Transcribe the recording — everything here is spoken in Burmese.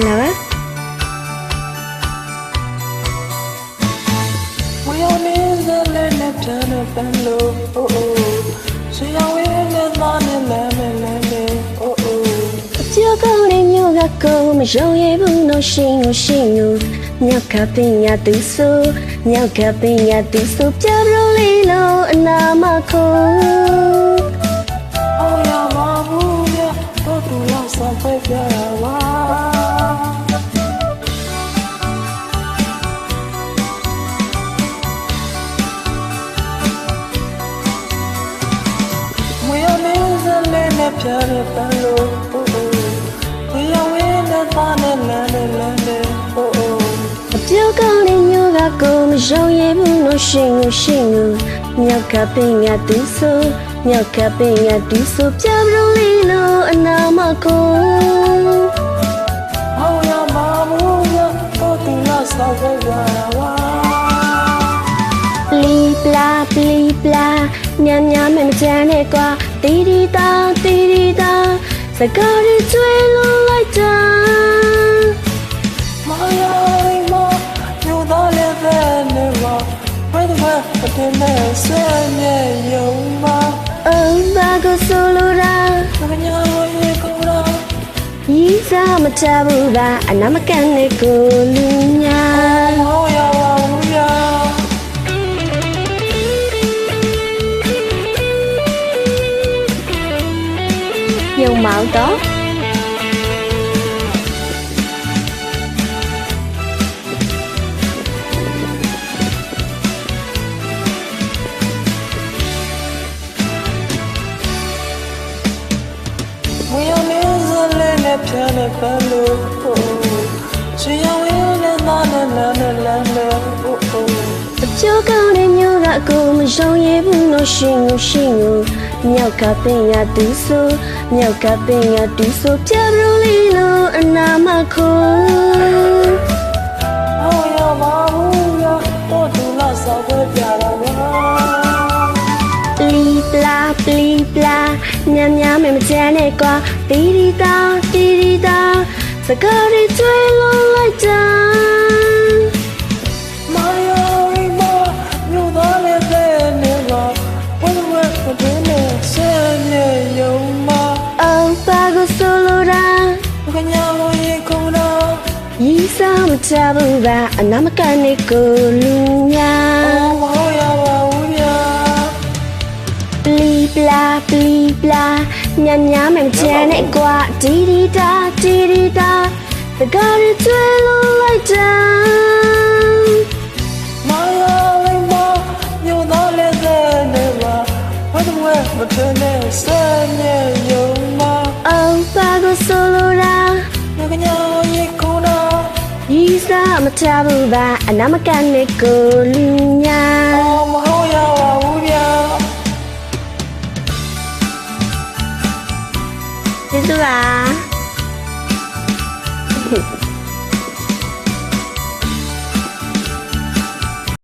လာပါဝေယမင်းစလဲနဲ့ပြန်နဲ့ပန်းလို့အိုးအိုးဆွေရောင်ဝေးနဲ့သားနဲ့လမ်းနဲ့လမ်းနဲ့အိုးအိုးအပြောကောင်းတဲ့မျိုးကကိုမယုံရဘူးလို့ရှိလို့မြောက်ကပင်ရသူဆိုမြောက်ကပင်ရသူဆိုပြလို့လေးလို့အနာမခုအောင်ရမှာဘူးဗျတော့သူလောက်ဆောင်ပဲပြရပါဝေယမင်းစလဲနဲ့ပြန်နဲ့ပန်းလို့အိုးအိုးဝေယဝေးနဲ့သားနဲ့လမ်းနဲ့လမ်းနဲ့အိုးအိုးအပြောကောင်းတဲ့မျိုးကကိုမယုံရဘူးလို့ရှိလို့မြောက်ကပင်ရသူဆိုမြောက်ကပင်ရသူဆိုပြလို့လေးလို့အနာမခုအောင်ရမှာဘူးဗျတော့သူလောက်ဆောင်ပဲပြရပါပလီပလာညံ့မကြမ်းနဲ့ကွာတီတီတာစကားတွေကျွေးလို့လိုက်တာမယားမညိုသားလည်းပဲနေပါဘယ်တော့မှတင်နေဆွေနေရုံမှာဘာကိုဆိုလိုတာငါညာလို့ရေကုန်တာရီးစားမချဘူးလားအနာမကန်နဲ့ကိုလူညာဟောရပါဘူးဗျာညုံမောင်းတော့ဝေယမင်းစလဲနဲ့ပြန်နဲ့ပန်းလို့အိုးဆွေရောင်ဝေးနဲ့သားနဲ့လမ်းနဲ့လမ်းနဲ့အိုးအိုးအပြောကောင်းတဲ့မျိုးကကိုမယုံရဘူးလို့ရှိလို့မြောက်ကပင်ရသူဆိုမြောက်ကပင်ရသူဆိုပြလို့လေးလို့အနာမခုအောင်ရပါဘူးဗျာတော့သူလောက်ဆောင်ပဲပြရပါပလီပလာညံ့မကြမ်းနဲ့ကွာတီတီတာစကားတွေကျွေးလို့လိုက်တာမယားမညိုသားလည်းပဲနေပါဘယ်တော့မှတင်နေဆွေနေရုံမှာဘာကိုဆိုလိုတာငါညာလို့ရေကုန်တာရီးစားမချဘူးလားအနာမကန်နဲ့ကိုလူညာဟောရပါဘူးဗျာပလီညံ့မကြမ်းနဲ့ကွာတီတီတာစကားတွေကျွေးလို့လိုက်တာမယားမညိုသားလည်းပဲနေပါဘယ်တော့မှတင်နေဆွေနေရုံမှာဘာကိုဆိုလိုတာငါညာလို့ရေကုန်တာရီးစားမချဘူးလားအနာမကန်နဲ့ကိုလူညာမဟုတ်ရပါဘူးဗျာကျေးဇူးပါ